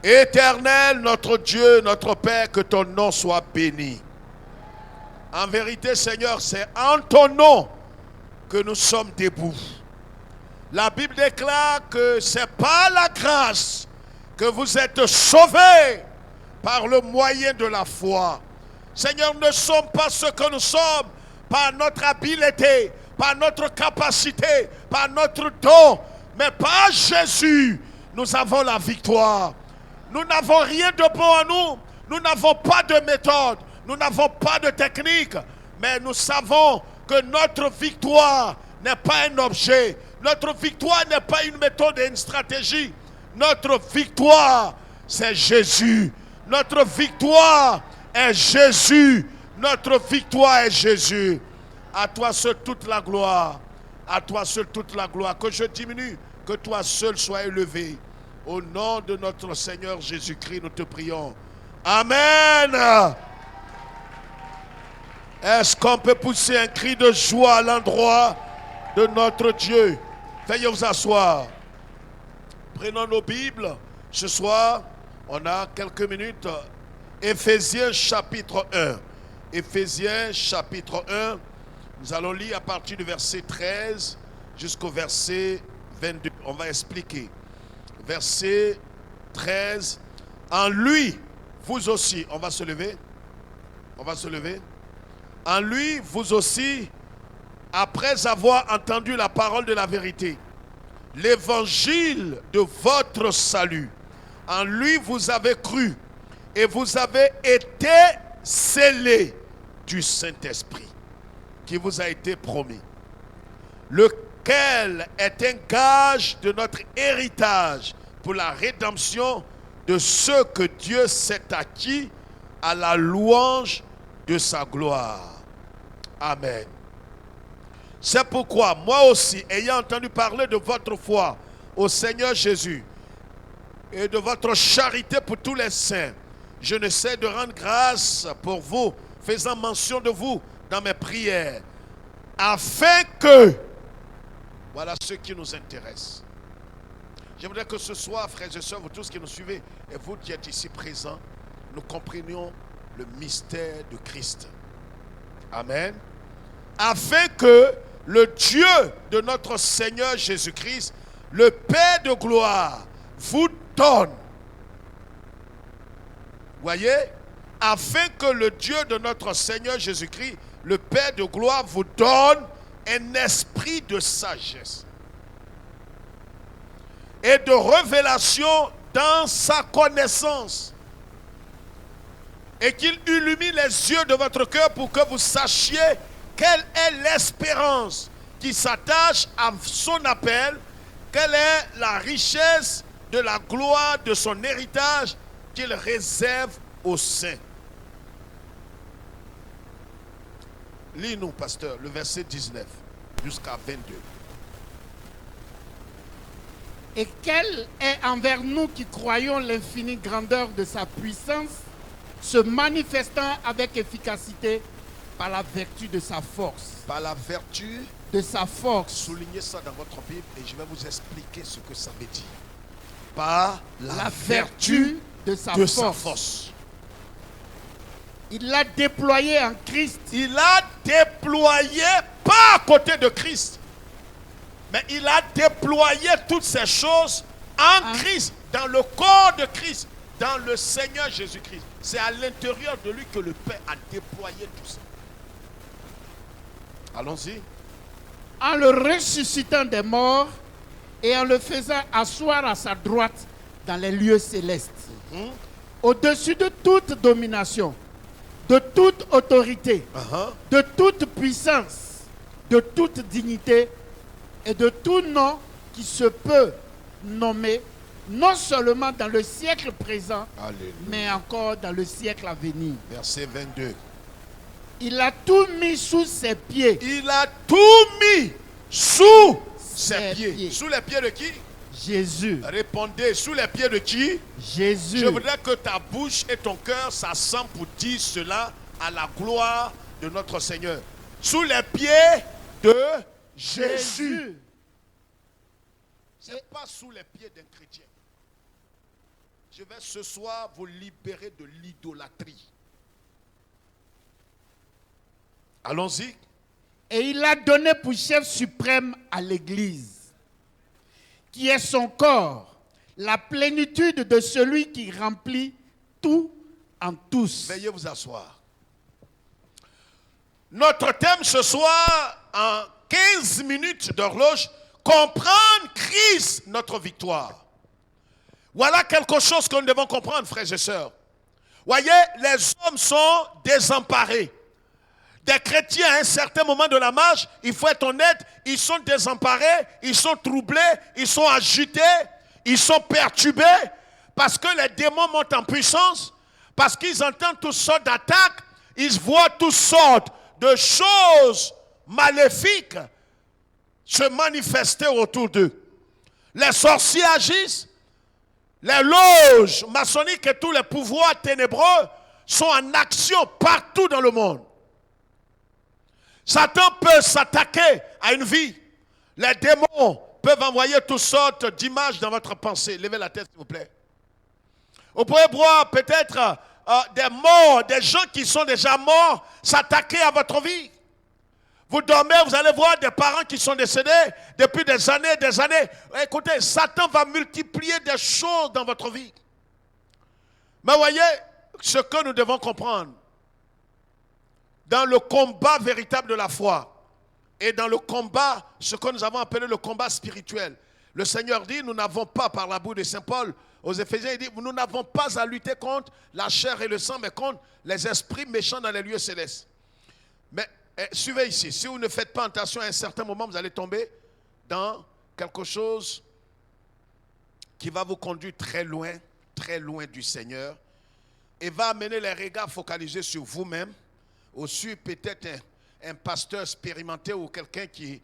Éternel, notre Dieu, notre Père, que ton nom soit béni. En vérité, Seigneur, c'est en ton nom que nous sommes debout. La Bible déclare que c'est par la grâce que vous êtes sauvés par le moyen de la foi. Seigneur, nous ne sommes pas ce que nous sommes par notre habileté, par notre capacité, par notre don, mais par Jésus, nous avons la victoire. Nous n'avons rien de bon en nous, nous n'avons pas de méthode, nous n'avons pas de technique, mais nous savons que notre victoire n'est pas un objet, notre victoire n'est pas une méthode et une stratégie. Notre victoire, c'est Jésus. Notre victoire est Jésus. Notre victoire est Jésus. À toi seul toute la gloire. À toi seul toute la gloire. Que je diminue, que toi seul sois élevé. Au nom de notre Seigneur Jésus-Christ, nous te prions. Amen. Est-ce qu'on peut pousser un cri de joie à l'endroit de notre Dieu? Veuillez vous asseoir. Prenons nos Bibles. Ce soir, on a quelques minutes. Éphésiens chapitre 1. Éphésiens chapitre 1. Nous allons lire à partir du verset 13 jusqu'au verset 22. On va expliquer. Verset 13. En lui, vous aussi. On va se lever. On va se lever. En lui, vous aussi, après avoir entendu la parole de la vérité, l'évangile de votre salut, en lui vous avez cru et vous avez été scellés du Saint-Esprit qui vous a été promis, lequel est un gage de notre héritage pour la rédemption de ceux que Dieu s'est acquis à la louange de sa gloire. Amen. C'est pourquoi moi aussi, ayant entendu parler de votre foi au Seigneur Jésus et de votre charité pour tous les saints, je ne sais de rendre grâce pour vous, faisant mention de vous dans mes prières, afin que, voilà ce qui nous intéresse. J'aimerais que ce soir, frères et sœurs, vous tous qui nous suivez, et vous qui êtes ici présents, nous comprenions le mystère de Christ. Amen. Afin que le Dieu de notre Seigneur Jésus-Christ, le Père de gloire, vous donne. Voyez? Afin que le Dieu de notre Seigneur Jésus-Christ, le Père de gloire, vous donne un esprit de sagesse et de révélation dans sa connaissance, et qu'il illumine les yeux de votre cœur pour que vous sachiez quelle est l'espérance qui s'attache à son appel, quelle est la richesse de la gloire de son héritage qu'il réserve aux saints. Lis-nous, pasteur, le verset 19 jusqu'à 22. Et quelle est envers nous qui croyons l'infinie grandeur de sa puissance, se manifestant avec efficacité par la vertu de sa force. Par la vertu de sa force. Soulignez ça dans votre Bible et je vais vous expliquer ce que ça veut dire. Par la vertu de sa force. Il l'a déployé en Christ. Il l'a déployé pas à côté de Christ, mais il a déployé toutes ces choses en Christ, dans le corps de Christ, dans le Seigneur Jésus-Christ. C'est à l'intérieur de lui que le Père a déployé tout ça. Allons-y. En le ressuscitant des morts et en le faisant asseoir à sa droite dans les lieux célestes, au-dessus de toute domination, de toute autorité, de toute puissance, de toute dignité et de tout nom qui se peut nommer, non seulement dans le siècle présent, Alléluia, mais encore dans le siècle à venir. Verset 22. Il a tout mis sous ses pieds. Il a tout mis sous ses pieds. Sous les pieds de qui? Jésus. Répondez, sous les pieds de qui? Jésus. Je voudrais que ta bouche et ton cœur s'assemblent pour dire cela à la gloire de notre Seigneur. Sous les pieds de Jésus. Ce n'est pas sous les pieds d'un chrétien. Je vais ce soir vous libérer de l'idolâtrie. Allons-y. Et il a donné pour chef suprême à l'Église, qui est son corps, la plénitude de celui qui remplit tout en tous. Veuillez vous asseoir. Notre thème ce soir, en 15 minutes d'horloge, comprendre Christ, notre victoire. Voilà quelque chose que nous devons comprendre, frères et sœurs. Voyez, les hommes sont désemparés. Des chrétiens, à un certain moment de la marche, il faut être honnête, ils sont désemparés, ils sont troublés, ils sont agités, ils sont perturbés, parce que les démons montent en puissance, parce qu'ils entendent toutes sortes d'attaques, ils voient toutes sortes de choses maléfiques se manifester autour d'eux. Les sorciers agissent, les loges maçonniques et tous les pouvoirs ténébreux sont en action partout dans le monde. Satan peut s'attaquer à une vie. Les démons peuvent envoyer toutes sortes d'images dans votre pensée. Levez la tête, s'il vous plaît. Vous pouvez voir peut-être des morts, des gens qui sont déjà morts, s'attaquer à votre vie. Vous dormez, vous allez voir des parents qui sont décédés depuis des années, des années. Écoutez, Satan va multiplier des choses dans votre vie. Mais voyez, ce que nous devons comprendre, dans le combat véritable de la foi et dans le combat, ce que nous avons appelé le combat spirituel, le Seigneur dit, nous n'avons pas, par la bouche de Saint Paul aux Éphésiens, il dit, nous n'avons pas à lutter contre la chair et le sang, mais contre les esprits méchants dans les lieux célestes. Mais suivez ici, si vous ne faites pas attention, à un certain moment, vous allez tomber dans quelque chose qui va vous conduire très loin du Seigneur, et va amener les regards focalisés sur vous-même, ou sur peut-être un pasteur expérimenté ou quelqu'un qui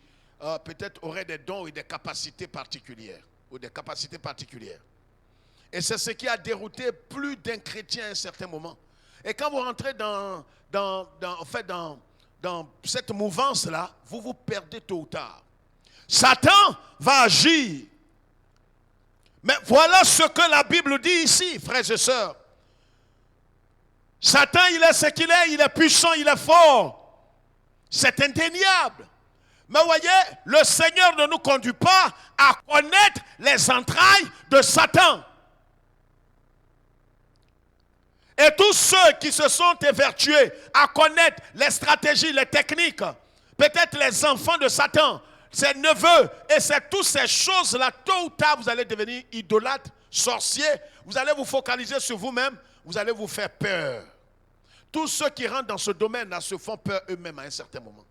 peut-être aurait des dons ou des capacités particulières. Et c'est ce qui a dérouté plus d'un chrétien à un certain moment. Et quand vous rentrez dans cette mouvance-là, vous vous perdez tôt ou tard. Satan va agir. Mais voilà ce que la Bible dit ici, frères et sœurs. Satan, il est ce qu'il est, il est puissant, il est fort. C'est indéniable. Mais voyez, le Seigneur ne nous conduit pas à connaître les entrailles de Satan. Et tous ceux qui se sont évertués à connaître les stratégies, les techniques, peut-être les enfants de Satan, ses neveux, et c'est toutes ces choses-là, tôt ou tard, vous allez devenir idolâtre, sorcier, vous allez vous focaliser sur vous-même, vous allez vous faire peur. Tous ceux qui rentrent dans ce domaine-là se font peur eux-mêmes à un certain moment.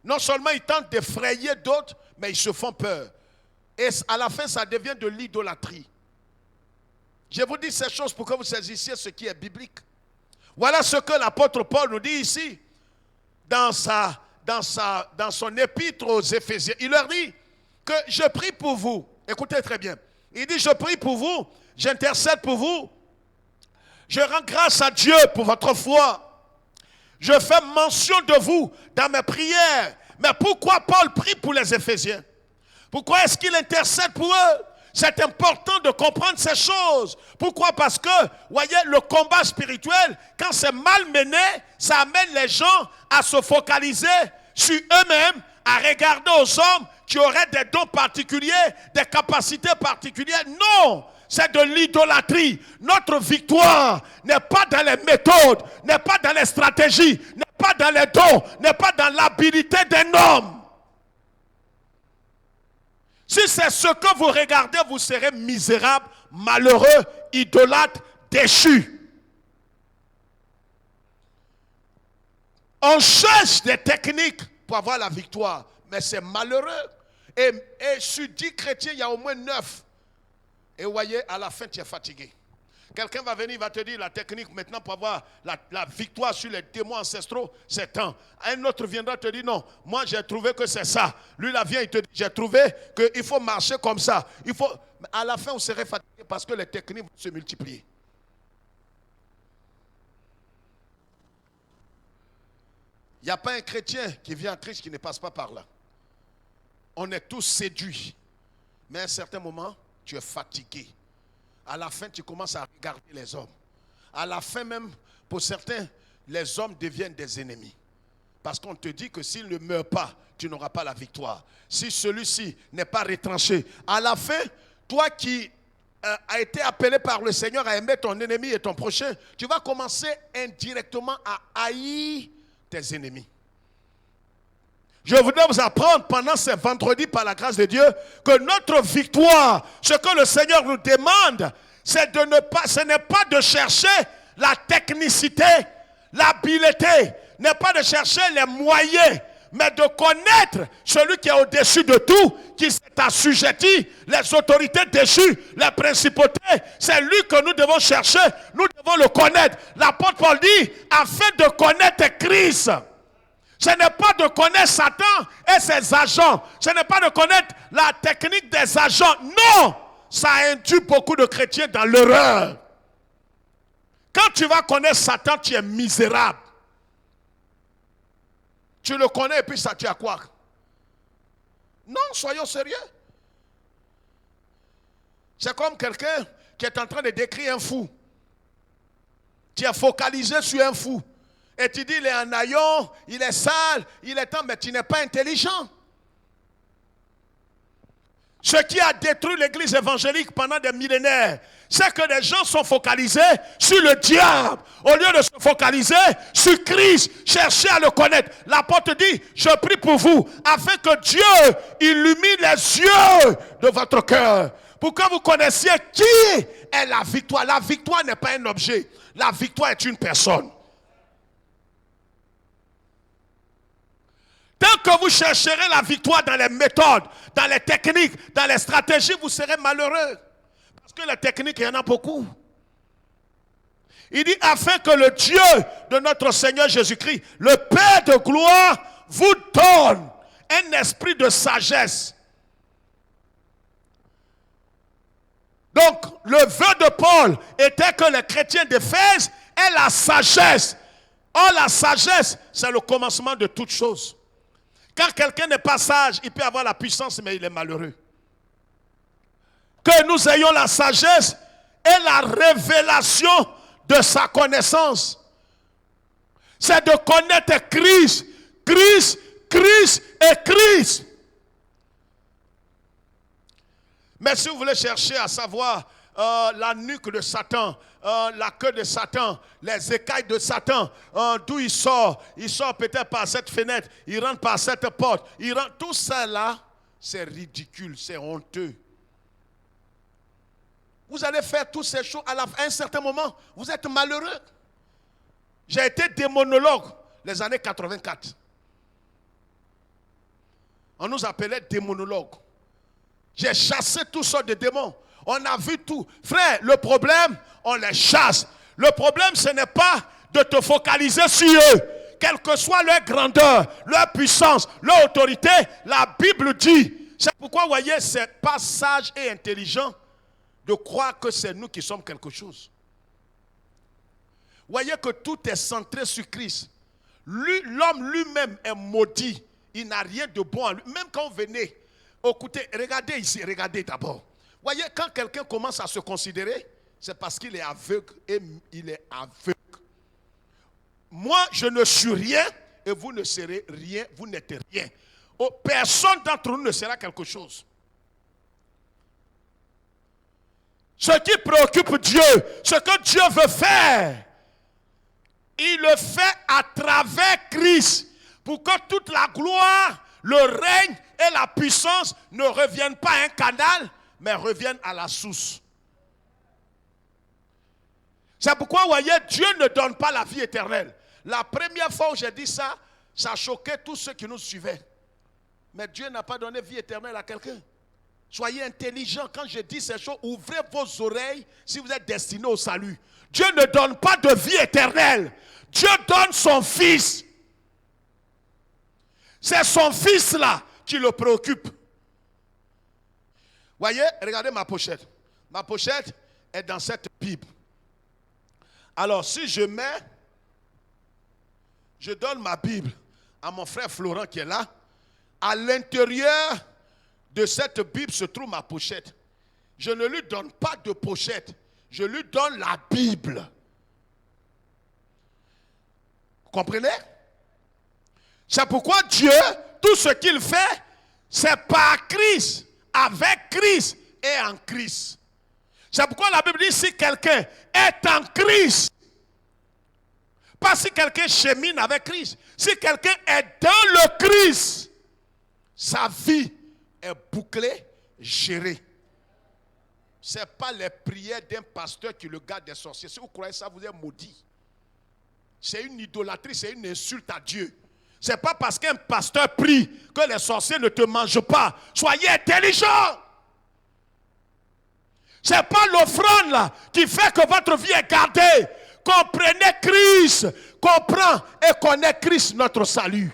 Non seulement ils tentent d'effrayer d'autres, mais ils se font peur. Et à la fin, ça devient de l'idolâtrie. Je vous dis ces choses pour que vous saisissiez ce qui est biblique. Voilà ce que l'apôtre Paul nous dit ici, dans son épître aux Éphésiens. Il leur dit que je prie pour vous. Écoutez très bien. Il dit, je prie pour vous, j'intercède pour vous. Je rends grâce à Dieu pour votre foi. Je fais mention de vous dans mes prières. Mais pourquoi Paul prie pour les Éphésiens? Pourquoi est-ce qu'il intercède pour eux? C'est important de comprendre ces choses. Pourquoi? Parce que, voyez, le combat spirituel, quand c'est mal mené, ça amène les gens à se focaliser sur eux-mêmes, à regarder aux hommes qui auraient des dons particuliers, des capacités particulières. Non! C'est de l'idolâtrie. Notre victoire n'est pas dans les méthodes, n'est pas dans les stratégies, n'est pas dans les dons, n'est pas dans l'habilité d'un homme. Si c'est ce que vous regardez, vous serez misérable, malheureux, idolâtre, déchu. On cherche des techniques pour avoir la victoire, mais c'est malheureux. Et sur 10 chrétiens, il y a au moins 9. Et vous voyez, à la fin, tu es fatigué. Quelqu'un va venir, il va te dire la technique maintenant pour avoir la victoire sur les démons ancestraux, c'est temps. Un autre viendra te dire non, moi j'ai trouvé que c'est ça. Lui là vient, il te dit j'ai trouvé qu'il faut marcher comme ça. À la fin, vous serez fatigué parce que les techniques vont se multiplier. Il n'y a pas un chrétien qui vient à Christ qui ne passe pas par là. On est tous séduits. Mais à un certain moment, tu es fatigué. À la fin, tu commences à regarder les hommes. À la fin même, pour certains, les hommes deviennent des ennemis. Parce qu'on te dit que s'il ne meurt pas, tu n'auras pas la victoire. Si celui-ci n'est pas retranché, à la fin, toi qui as été appelé par le Seigneur à aimer ton ennemi et ton prochain, tu vas commencer indirectement à haïr tes ennemis. Je voudrais vous apprendre pendant ce vendredi, par la grâce de Dieu, que notre victoire, ce que le Seigneur nous demande, c'est ce n'est pas de chercher la technicité, l'habileté, n'est pas de chercher les moyens, mais de connaître celui qui est au-dessus de tout, qui s'est assujetti, les autorités déchues, les principautés. C'est lui que nous devons chercher, nous devons le connaître. L'apôtre Paul dit, afin de connaître Christ. Ce n'est pas de connaître Satan et ses agents. Ce n'est pas de connaître la technique des agents. Non, ça induit beaucoup de chrétiens dans l'erreur. Quand tu vas connaître Satan, tu es misérable. Tu le connais et puis ça, tu as quoi? Non, soyons sérieux. C'est comme quelqu'un qui est en train de décrire un fou. Tu es focalisé sur un fou. Et tu dis, il est en haillon, il est sale, il est temps, mais tu n'es pas intelligent. Ce qui a détruit l'église évangélique pendant des millénaires, c'est que les gens sont focalisés sur le diable, au lieu de se focaliser sur Christ, chercher à le connaître. L'apôtre dit, je prie pour vous, afin que Dieu illumine les yeux de votre cœur, pour que vous connaissiez qui est la victoire. La victoire n'est pas un objet, la victoire est une personne. Tant que vous chercherez la victoire dans les méthodes, dans les techniques, dans les stratégies, vous serez malheureux. Parce que les techniques, il y en a beaucoup. Il dit, afin que le Dieu de notre Seigneur Jésus-Christ, le Père de gloire, vous donne un esprit de sagesse. Donc, le vœu de Paul était que les chrétiens d'Éphèse aient la sagesse. Or, la sagesse, c'est le commencement de toute chose. Quand quelqu'un n'est pas sage, il peut avoir la puissance, mais il est malheureux. Que nous ayons la sagesse et la révélation de sa connaissance. C'est de connaître Christ, Christ, Christ et Christ. Mais si vous voulez chercher à savoir la nuque de Satan, la queue de Satan, les écailles de Satan, d'où il sort peut-être par cette fenêtre, il rentre par cette porte, tout ça là, c'est ridicule, c'est honteux. Vous allez faire toutes ces choses à un certain moment, vous êtes malheureux. J'ai été démonologue les années 84. On nous appelait démonologue. J'ai chassé toutes sortes de démons. On a vu tout. Frère, le problème, on les chasse. Le problème, ce n'est pas de te focaliser sur eux. Quelle que soit leur grandeur, leur puissance, leur autorité, la Bible dit. C'est pourquoi, vous voyez, c'est pas sage et intelligent de croire que c'est nous qui sommes quelque chose. Vous voyez que tout est centré sur Christ. L'homme lui-même est maudit. Il n'a rien de bon en lui. Même quand vous venez, écoutez, regardez ici, regardez d'abord. Voyez, quand quelqu'un commence à se considérer, c'est parce qu'il est aveugle et il est aveugle. Moi, je ne suis rien et vous ne serez rien, vous n'êtes rien. Oh, personne d'entre nous ne sera quelque chose. Ce qui préoccupe Dieu, ce que Dieu veut faire, il le fait à travers Christ pour que toute la gloire, le règne et la puissance ne reviennent pas à un canal, mais reviennent à la source. C'est pourquoi, vous voyez, Dieu ne donne pas la vie éternelle. La première fois où j'ai dit ça, ça choquait tous ceux qui nous suivaient. Mais Dieu n'a pas donné vie éternelle à quelqu'un. Soyez intelligents quand je dis ces choses. Ouvrez vos oreilles si vous êtes destinés au salut. Dieu ne donne pas de vie éternelle. Dieu donne son Fils. C'est son Fils là qui le préoccupe. Voyez, regardez ma pochette. Ma pochette est dans cette Bible. Alors, si je donne ma Bible à mon frère Florent qui est là, à l'intérieur de cette Bible se trouve ma pochette. je ne lui donne pas de pochette. Je lui donne la Bible. Vous comprenez? C'est pourquoi Dieu, tout ce qu'il fait, c'est par Christ, avec Christ et en Christ. C'est pourquoi la Bible dit, si quelqu'un est en Christ, pas si quelqu'un chemine avec Christ, si quelqu'un est dans le Christ, sa vie est bouclée, gérée. Ce n'est pas les prières d'un pasteur qui le garde des sorciers. Si vous croyez ça, vous êtes maudit. C'est une idolâtrie, c'est une insulte à Dieu. Ce n'est pas parce qu'un pasteur prie que les sorciers ne te mangent pas. Soyez intelligents. Ce n'est pas l'offrande là qui fait que votre vie est gardée. Comprenez Christ. Comprends et connais Christ, notre salut.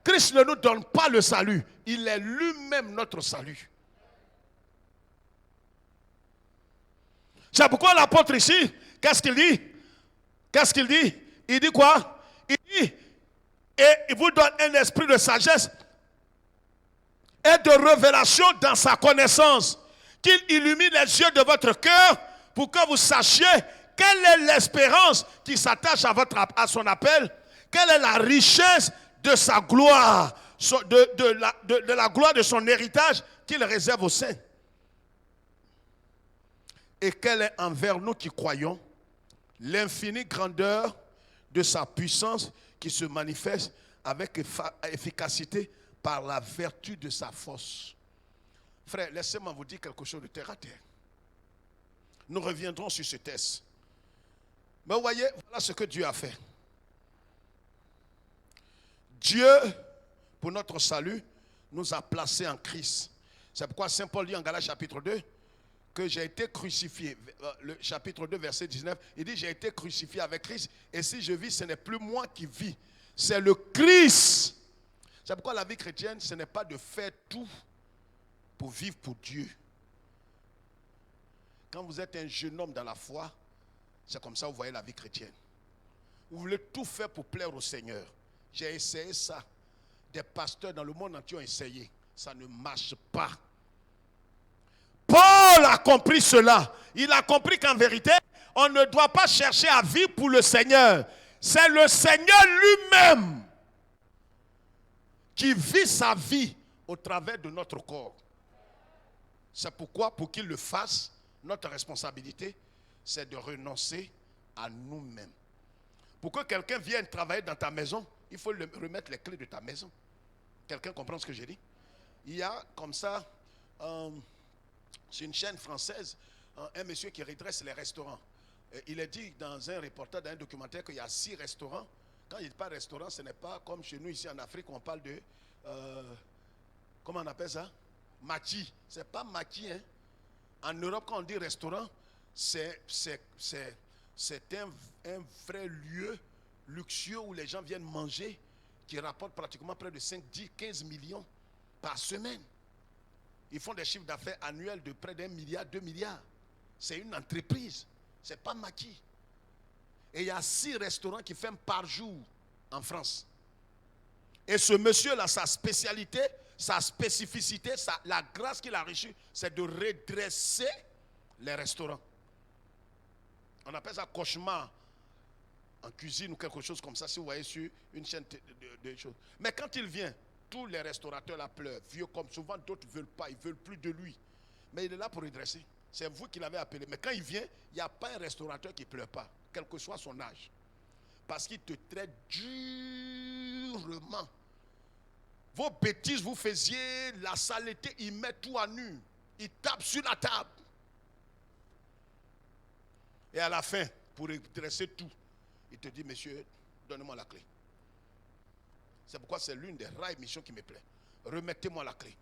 Christ ne nous donne pas le salut. Il est lui-même notre salut. C'est pourquoi l'apôtre ici, qu'est-ce qu'il dit? Qu'est-ce qu'il dit? Il dit quoi? Il dit, et il vous donne un esprit de sagesse et de révélation dans sa connaissance, qu'il illumine les yeux de votre cœur pour que vous sachiez quelle est l'espérance qui s'attache à son appel, quelle est la richesse de sa gloire, de la gloire de son héritage qu'il réserve aux saints. Et quelle est envers nous qui croyons l'infinie grandeur de sa puissance qui se manifeste avec efficacité par la vertu de sa force. Frère, laissez-moi vous dire quelque chose de terre à terre. Nous reviendrons sur ce texte. Mais vous voyez, voilà ce que Dieu a fait. Dieu, pour notre salut, nous a placés en Christ. C'est pourquoi Saint Paul dit en Galates chapitre 2, que j'ai été crucifié, le chapitre 2 verset 19, il dit j'ai été crucifié avec Christ et si je vis ce n'est plus moi qui vis, c'est le Christ. C'est pourquoi la vie chrétienne ce n'est pas de faire tout pour vivre pour Dieu. Quand vous êtes un jeune homme dans la foi, c'est comme ça que vous voyez la vie chrétienne. Vous voulez tout faire pour plaire au Seigneur. J'ai essayé ça. Des pasteurs dans le monde entier ont essayé. Ça ne marche pas. Paul a compris cela. Il a compris qu'en vérité, on ne doit pas chercher à vivre pour le Seigneur. C'est le Seigneur lui-même qui vit sa vie au travers de notre corps. C'est pourquoi, pour qu'il le fasse, notre responsabilité, c'est de renoncer à nous-mêmes. Pour que quelqu'un vienne travailler dans ta maison, il faut lui remettre les clés de ta maison. Quelqu'un comprend ce que j'ai dit? Il y a comme ça... c'est une chaîne française, un monsieur qui redresse les restaurants. Il est dit dans un reportage, dans un documentaire, qu'il y a 6 restaurants. Quand il parle de restaurant, ce n'est pas comme chez nous ici en Afrique, on parle de... comment on appelle ça? Maki. Ce n'est pas maki. Hein? En Europe, quand on dit restaurant, c'est un vrai lieu luxueux où les gens viennent manger, qui rapporte pratiquement près de 5, 10, 15 millions par semaine. Ils font des chiffres d'affaires annuels de près d'1 milliard, 2 milliards. C'est une entreprise. Ce n'est pas maquis. Et il y a 6 restaurants qui ferment par jour en France. Et ce monsieur-là, sa spécialité, sa spécificité, la grâce qu'il a reçue, c'est de redresser les restaurants. On appelle ça cauchemar en cuisine ou quelque chose comme ça, si vous voyez sur une chaîne de choses. Mais quand il vient, tous les restaurateurs là pleurent, vieux comme souvent, d'autres ne veulent pas, ils ne veulent plus de lui. Mais il est là pour redresser. C'est vous qui l'avez appelé. Mais quand il vient, il n'y a pas un restaurateur qui ne pleure pas, quel que soit son âge. Parce qu'il te traite durement. Vos bêtises, vous faisiez la saleté, il met tout à nu. Il tape sur la table. Et à la fin, pour redresser tout, il te dit, monsieur, donnez-moi la clé. C'est pourquoi c'est l'une des rares missions qui me plaît. Remettez-moi la clé.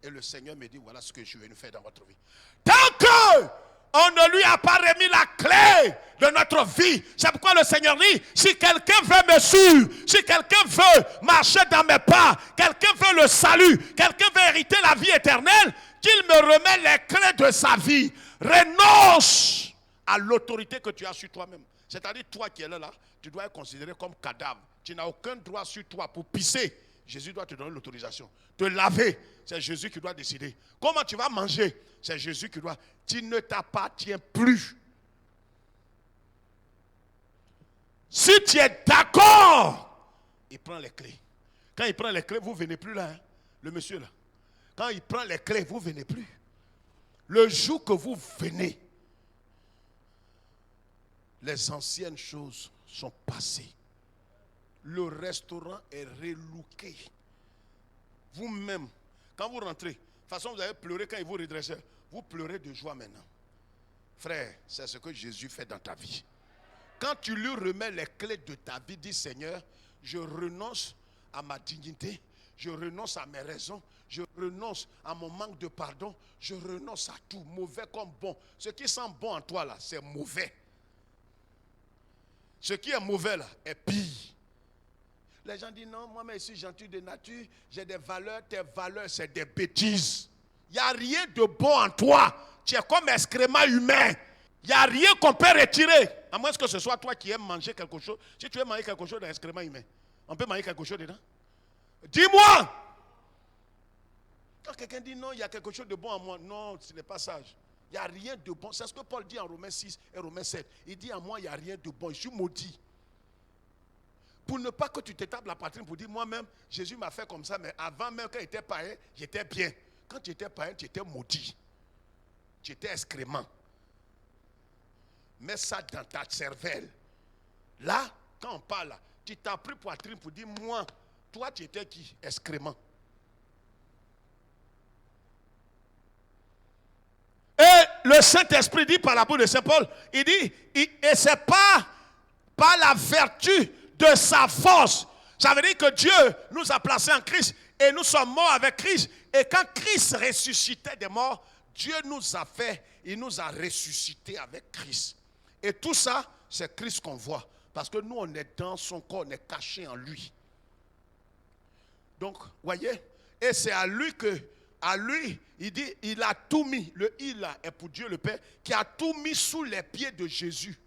Et le Seigneur me dit, voilà ce que je vais nous faire dans votre vie. Tant qu'on ne lui a pas remis la clé de notre vie, c'est pourquoi le Seigneur dit, si quelqu'un veut me suivre, si quelqu'un veut marcher dans mes pas, quelqu'un veut le salut, quelqu'un veut hériter la vie éternelle, qu'il me remet les clés de sa vie. Renonce à l'autorité que tu as sur toi-même. C'est-à-dire, toi qui es là, tu dois être considéré comme cadavre. Tu n'as aucun droit sur toi pour pisser. Jésus doit te donner l'autorisation. Te laver, c'est Jésus qui doit décider. Comment tu vas manger, c'est Jésus qui doit. Tu ne t'appartiens plus. Si tu es d'accord, il prend les clés. Quand il prend les clés, vous ne venez plus là. Hein? Le monsieur là. Quand il prend les clés, vous ne venez plus. Le jour que vous venez, les anciennes choses sont passées. Le restaurant est relooké. Vous-même, quand vous rentrez, de toute façon vous avez pleuré quand il vous redressait. Vous pleurez de joie maintenant. Frère, c'est ce que Jésus fait dans ta vie. Quand tu lui remets les clés de ta vie, dis Seigneur, je renonce à ma dignité, je renonce à mes raisons, je renonce à mon manque de pardon, je renonce à tout, mauvais comme bon. Ce qui sent bon en toi là, c'est mauvais. Ce qui est mauvais là, est pire. Les gens disent non, moi je suis gentil de nature, j'ai des valeurs, tes valeurs c'est des bêtises. Il n'y a rien de bon en toi, tu es comme excrément humain. Il n'y a rien qu'on peut retirer. À moins que ce soit toi qui aimes manger quelque chose. Si tu aimes manger quelque chose d'un excrément humain, on peut manger quelque chose dedans? Dis-moi! Quand quelqu'un dit non, il y a quelque chose de bon en moi. Non, ce n'est pas sage. Il n'y a rien de bon. C'est ce que Paul dit en Romains 6 et Romains 7. Il dit en moi, il n'y a rien de bon. Je suis maudit. Pour ne pas que tu te tapes la poitrine pour dire moi-même, Jésus m'a fait comme ça, mais avant même, quand il était païen, j'étais bien. Quand tu étais païen, tu étais maudit. Tu étais excrément. Mets ça dans ta cervelle. Là, quand on parle, tu t'as pris poitrine pour dire moi, toi tu étais qui? Excrément. Et le Saint-Esprit dit par la bouche de Saint Paul, il dit, et c'est pas par la vertu de sa force. Ça veut dire que Dieu nous a placés en Christ et nous sommes morts avec Christ. Et quand Christ ressuscitait des morts, Dieu nous a fait, il nous a ressuscités avec Christ. Et tout ça, c'est Christ qu'on voit. Parce que nous, on est dans son corps, on est caché en lui. Donc, voyez, et c'est à lui que, il dit, il a tout mis. Le il est pour Dieu le Père, qui a tout mis sous les pieds de Jésus.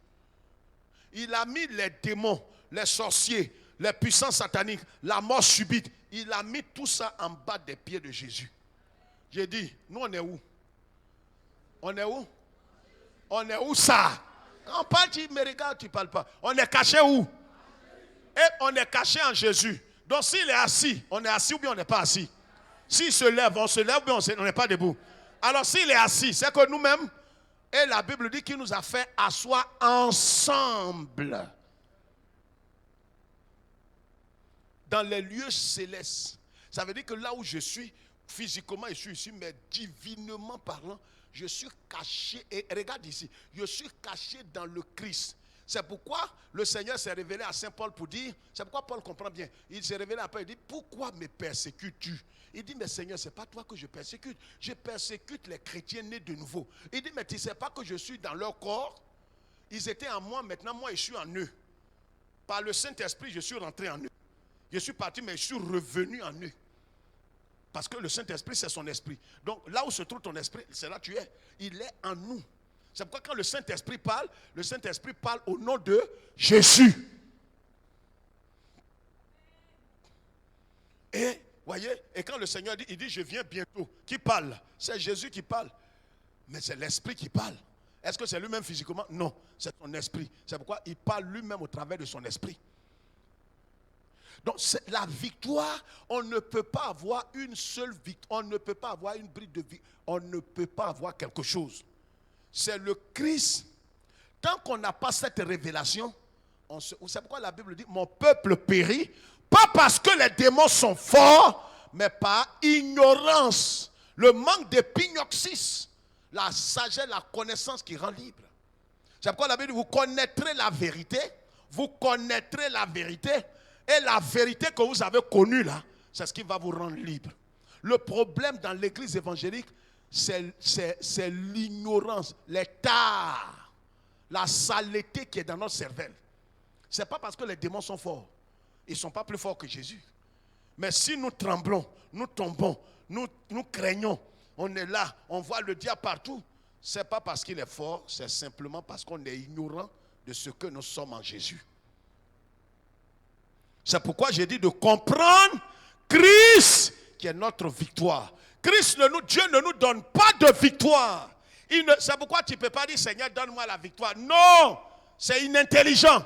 Il a mis les démons, les sorciers, les puissances sataniques, la mort subite. Il a mis tout ça en bas des pieds de Jésus. J'ai dit, nous on est où? On est où? On est où ça? Quand on parle, tu me regardes, tu ne parles pas. On est caché où? Et on est caché en Jésus. Donc s'il est assis, on est assis ou bien on n'est pas assis? S'il se lève, on se lève ou bien on n'est pas debout? Alors s'il est assis, c'est que nous-mêmes, et la Bible dit qu'il nous a fait asseoir ensemble dans les lieux célestes. Ça veut dire que là où je suis, physiquement je suis ici, mais divinement parlant, je suis caché, et regarde ici, je suis caché dans le Christ. C'est pourquoi le Seigneur s'est révélé à Saint Paul pour dire, c'est pourquoi Paul comprend bien, il s'est révélé après, il dit, pourquoi me persécutes-tu? Il dit, mais Seigneur, ce n'est pas toi que je persécute les chrétiens nés de nouveau. Il dit, mais tu ne sais pas que je suis dans leur corps? Ils étaient en moi, maintenant moi je suis en eux. Par le Saint-Esprit, je suis rentré en eux. Je suis parti, mais je suis revenu en eux. Parce que le Saint-Esprit, c'est son esprit. Donc, là où se trouve ton esprit, c'est là que tu es. Il est en nous. C'est pourquoi quand le Saint-Esprit parle au nom de Jésus. Et, voyez, et quand le Seigneur dit, il dit, je viens bientôt. Qui parle? C'est Jésus qui parle. Mais c'est l'Esprit qui parle. Est-ce que c'est lui-même physiquement? Non, c'est son esprit. C'est pourquoi il parle lui-même au travers de son esprit. Donc la victoire, on ne peut pas avoir une seule victoire, on ne peut pas avoir une bride de vie, on ne peut pas avoir quelque chose. C'est le Christ. Tant qu'on n'a pas cette révélation, c'est pourquoi la Bible dit, mon peuple périt, pas parce que les démons sont forts, mais par ignorance, le manque d'épignoxis, la sagesse, la connaissance qui rend libre. C'est pourquoi la Bible dit, vous connaîtrez la vérité, et la vérité que vous avez connue là, c'est ce qui va vous rendre libre. Le problème dans l'église évangélique, c'est l'ignorance, les tares, la saleté qui est dans notre cervelle. Ce n'est pas parce que les démons sont forts. Ils ne sont pas plus forts que Jésus. Mais si nous tremblons, nous tombons, nous craignons, on est là, on voit le diable partout, ce n'est pas parce qu'il est fort, c'est simplement parce qu'on est ignorant de ce que nous sommes en Jésus. C'est pourquoi j'ai dit de comprendre Christ qui est notre victoire. Dieu ne nous donne pas de victoire. C'est pourquoi tu ne peux pas dire Seigneur, donne-moi la victoire. Non, c'est inintelligent.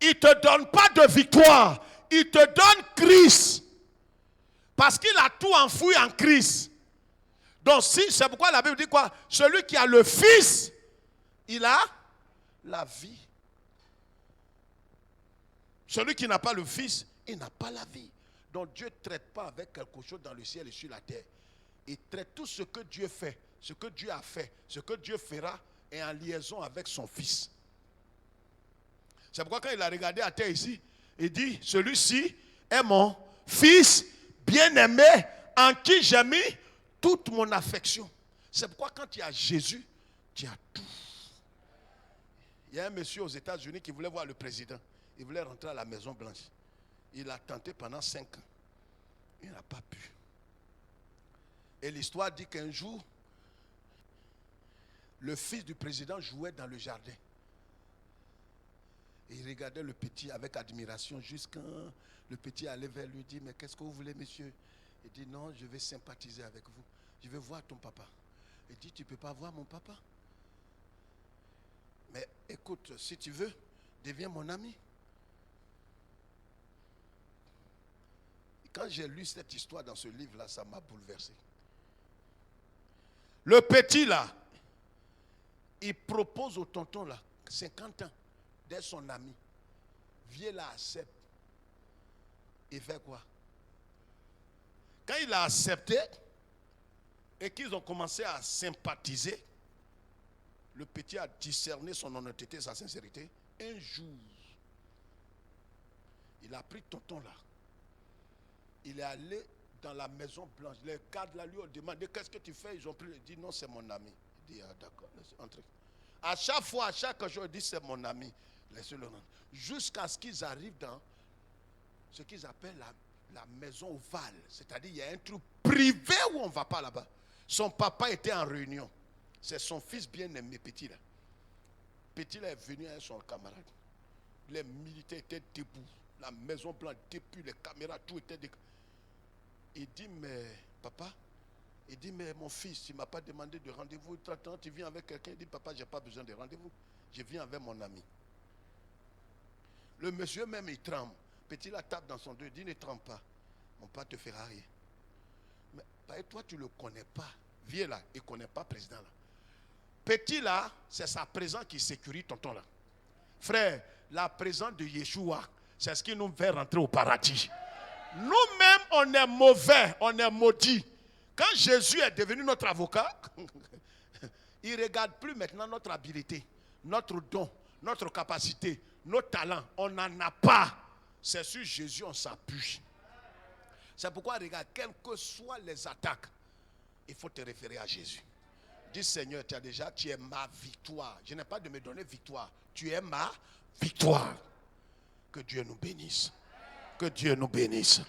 Il ne te donne pas de victoire. Il te donne Christ. Parce qu'il a tout enfoui en Christ. Donc c'est pourquoi la Bible dit quoi? Celui qui a le Fils, il a la vie. Celui qui n'a pas le Fils, il n'a pas la vie. Donc Dieu ne traite pas avec quelque chose dans le ciel et sur la terre. Il traite tout ce que Dieu fait, ce que Dieu a fait, ce que Dieu fera est en liaison avec son Fils. C'est pourquoi quand il a regardé à terre ici, il dit, celui-ci est mon Fils bien-aimé en qui j'ai mis toute mon affection. C'est pourquoi quand tu as Jésus, tu as tout. Il y a un monsieur aux États-Unis qui voulait voir le président. Il voulait rentrer à la Maison Blanche. Il a tenté pendant 5 ans. Il n'a pas pu. Et l'histoire dit qu'un jour, le fils du président jouait dans le jardin. Et il regardait le petit avec admiration jusqu'à le petit allait vers lui et dit, mais qu'est-ce que vous voulez, monsieur? Il dit, non, je vais sympathiser avec vous. Je vais voir ton papa. Il dit, tu ne peux pas voir mon papa? Mais écoute, si tu veux, deviens mon ami. Et quand j'ai lu cette histoire dans ce livre-là, ça m'a bouleversé. Le petit là, il propose au tonton là, 50 ans, d'être son ami. Viens là, accepte. Il fait quoi? Quand il a accepté et qu'ils ont commencé à sympathiser, le petit a discerné son honnêteté, sa sincérité. Un jour, il a pris tonton là. Il est allé dans la Maison Blanche. Les cadres là lui ont demandé qu'est-ce que tu fais. Ils ont pris. Il dit non, c'est mon ami. Il dit ah, d'accord, laissez entrer. À chaque fois, à chaque jour, il dit c'est mon ami. Laissez-le rentrer. Jusqu'à ce qu'ils arrivent dans ce qu'ils appellent la maison ovale. C'est-à-dire il y a un truc privé où on ne va pas là-bas. Son papa était en réunion. C'est son fils bien-aimé, petit là. Petit là est venu avec son camarade. Les militaires étaient debout. La Maison Blanche depuis les caméras, tout était debout. Il dit, mais papa, il dit, mais mon fils, tu ne m'as pas demandé de rendez-vous. Tu viens avec quelqu'un. Il dit, papa, je n'ai pas besoin de rendez-vous. Je viens avec mon ami. Le monsieur même, il tremble. Petit la tape dans son dos. Il dit, ne tremble pas. Mon père ne te fera rien. Mais toi, tu ne le connais pas. Viens là, il ne connaît pas le président là. Petit là, c'est sa présence qui sécurise tonton là. Frère, la présence de Yeshua, c'est ce qui nous fait rentrer au paradis. Nous-mêmes, on est mauvais, on est maudits. Quand Jésus est devenu notre avocat, il ne regarde plus maintenant notre habilité, notre don, notre capacité, nos talents. On n'en a pas. C'est sur Jésus on s'appuie. C'est pourquoi, regarde, quelles que soient les attaques, il faut te référer à Jésus. Dis Seigneur, tu es ma victoire. Je n'ai pas de me donner victoire. Tu es ma victoire. Que Dieu nous bénisse. Que Dieu nous bénisse.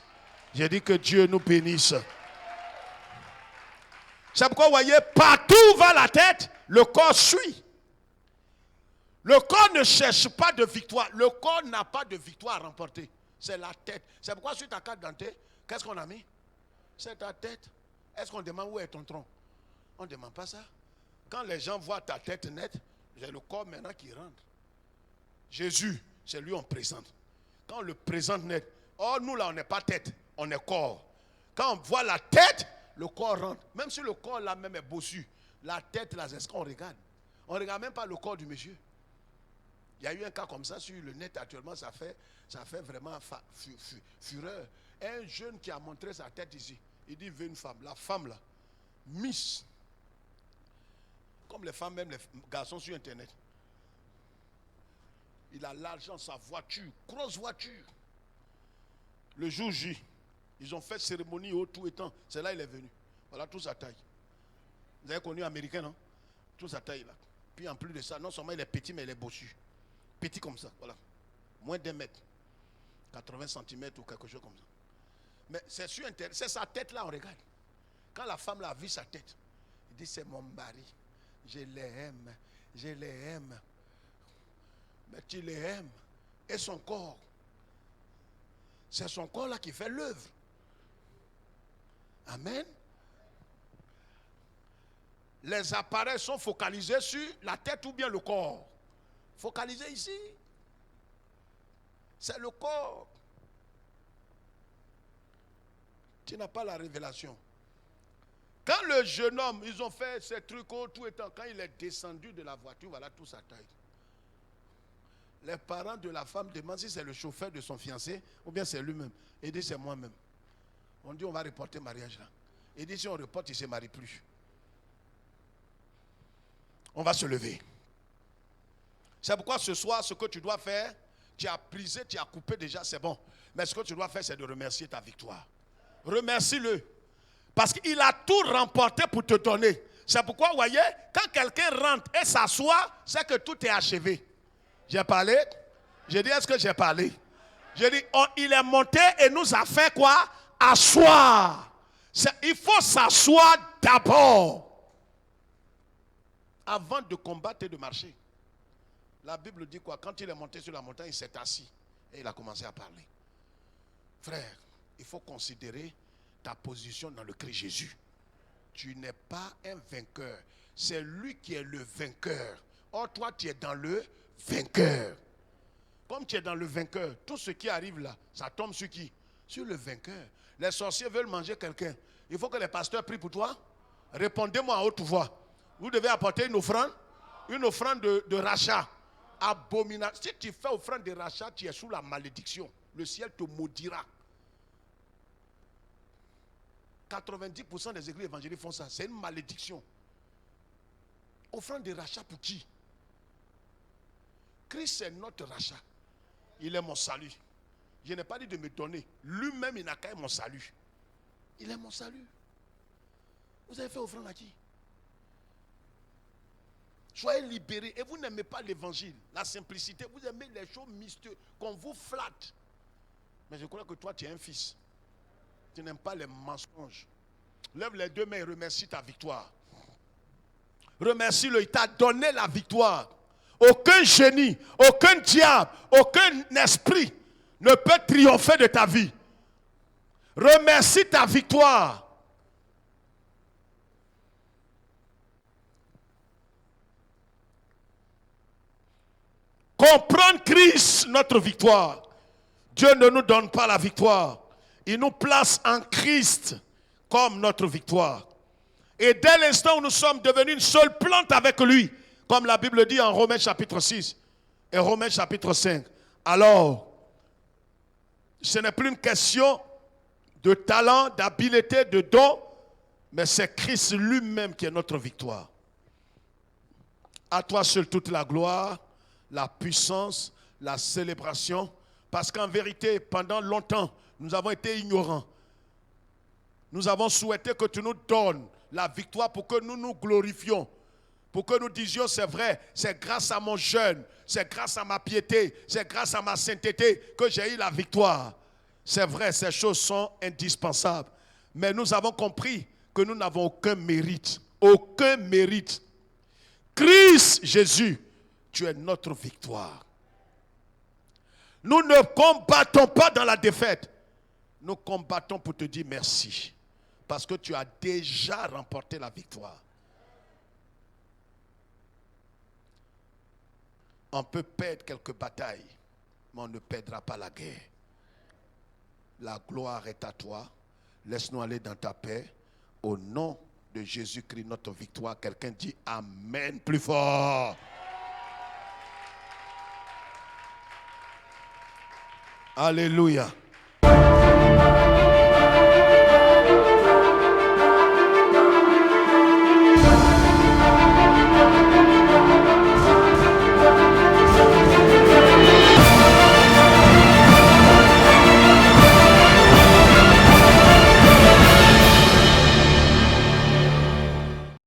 J'ai dit que Dieu nous bénisse. C'est pourquoi vous voyez, partout où va la tête, le corps suit. Le corps ne cherche pas de victoire. Le corps n'a pas de victoire à remporter. C'est la tête. C'est pourquoi sur ta carte dentaire, qu'est-ce qu'on a mis? C'est ta tête. Est-ce qu'on demande où est ton tronc? On ne demande pas ça. Quand les gens voient ta tête nette, c'est le corps maintenant qui rentre. Jésus, c'est lui on présente. Quand on le présente net, oh nous là on n'est pas tête, on est corps. Quand on voit la tête, le corps rentre. Même si le corps là même est bossu, la tête là c'est ce qu'on regarde. On ne regarde même pas le corps du monsieur. Il y a eu un cas comme ça sur le net actuellement, ça fait vraiment fureur. Un jeune qui a montré sa tête ici, il dit il veut une femme. La femme là, Miss. Comme les femmes, même les garçons sur internet. Il a l'argent, sa voiture, grosse voiture. Le jour J, ils ont fait cérémonie au tout étant. C'est là il est venu. Voilà toute sa taille. Vous avez connu américain, non? Toute sa taille là. Puis en plus de ça, non seulement il est petit, mais il est bossu. Petit comme ça, voilà. Moins d'1 mètre. 80 cm ou quelque chose comme ça. Mais c'est sur internet, c'est sa tête là, on regarde. Quand la femme là a vu sa tête, il dit c'est mon mari. Je l'aime, je l'aime. Mais tu l'aimes. Et son corps. C'est son corps là qui fait l'œuvre. Amen. Les appareils sont focalisés sur la tête ou bien le corps. Focalisés ici. C'est le corps. Tu n'as pas la révélation. Quand le jeune homme, ils ont fait ces trucs, tout étant, quand il est descendu de la voiture, voilà tout sa taille. Les parents de la femme demandent si c'est le chauffeur de son fiancé ou bien c'est lui-même. Il dit c'est moi-même. On dit on va reporter le mariage là. Il dit si on reporte, il ne se marie plus. On va se lever. C'est pourquoi ce soir, ce que tu dois faire, tu as brisé, tu as coupé déjà, c'est bon. Mais ce que tu dois faire, c'est de remercier ta victoire. Remercie-le. Parce qu'il a tout remporté pour te donner. C'est pourquoi, vous voyez, quand quelqu'un rentre et s'assoit, c'est que tout est achevé. J'ai parlé? J'ai dit, est-ce que j'ai parlé? J'ai dit, il est monté et nous a fait quoi? Asseoir. Il faut s'asseoir d'abord. Avant de combattre et de marcher. La Bible dit quoi? Quand il est monté sur la montagne, il s'est assis. Et il a commencé à parler. Frère, il faut considérer ta position dans le Christ Jésus. Tu n'es pas un vainqueur. C'est lui qui est le vainqueur. Or, toi, tu es dans le vainqueur. Comme tu es dans le vainqueur, tout ce qui arrive là, ça tombe sur qui? Sur le vainqueur. Les sorciers veulent manger quelqu'un. Il faut que les pasteurs prient pour toi. Répondez-moi à haute voix. Vous devez apporter une offrande de rachat. Abominable. Si tu fais offrande de rachat, tu es sous la malédiction. Le ciel te maudira. 90% des églises évangéliques font ça. C'est une malédiction. Offrande de rachat pour qui? Christ est notre rachat. Il est mon salut. Je n'ai pas dit de me donner. Lui-même, il n'a qu'à être mon salut. Il est mon salut. Vous avez fait offrande à qui? Soyez libérés. Et vous n'aimez pas l'évangile, la simplicité. Vous aimez les choses mystérieuses, qu'on vous flatte. Mais je crois que toi, tu es un fils. Tu n'aimes pas les mensonges. Lève les deux mains et remercie ta victoire. Remercie-le. Il t'a donné la victoire. Aucun génie, aucun diable, aucun esprit ne peut triompher de ta vie. Remercie ta victoire. Comprendre Christ, notre victoire. Dieu ne nous donne pas la victoire. Il nous place en Christ comme notre victoire. Et dès l'instant où nous sommes devenus une seule plante avec lui, comme la Bible dit en Romains chapitre 6 et Romains chapitre 5, alors, ce n'est plus une question de talent, d'habileté, de don, mais c'est Christ lui-même qui est notre victoire. À toi seul toute la gloire, la puissance, la célébration, parce qu'en vérité, pendant longtemps, nous avons été ignorants. Nous avons souhaité que tu nous donnes la victoire pour que nous nous glorifions. Pour que nous disions, c'est vrai, c'est grâce à mon jeûne, c'est grâce à ma piété, c'est grâce à ma sainteté que j'ai eu la victoire. C'est vrai, ces choses sont indispensables. Mais nous avons compris que nous n'avons aucun mérite. Aucun mérite. Christ Jésus, tu es notre victoire. Nous ne combattons pas dans la défaite. Nous combattons pour te dire merci. Parce que tu as déjà remporté la victoire. On peut perdre quelques batailles, mais on ne perdra pas la guerre. La gloire est à toi. Laisse-nous aller dans ta paix. Au nom de Jésus-Christ, notre victoire. Quelqu'un dit Amen plus fort. Alléluia.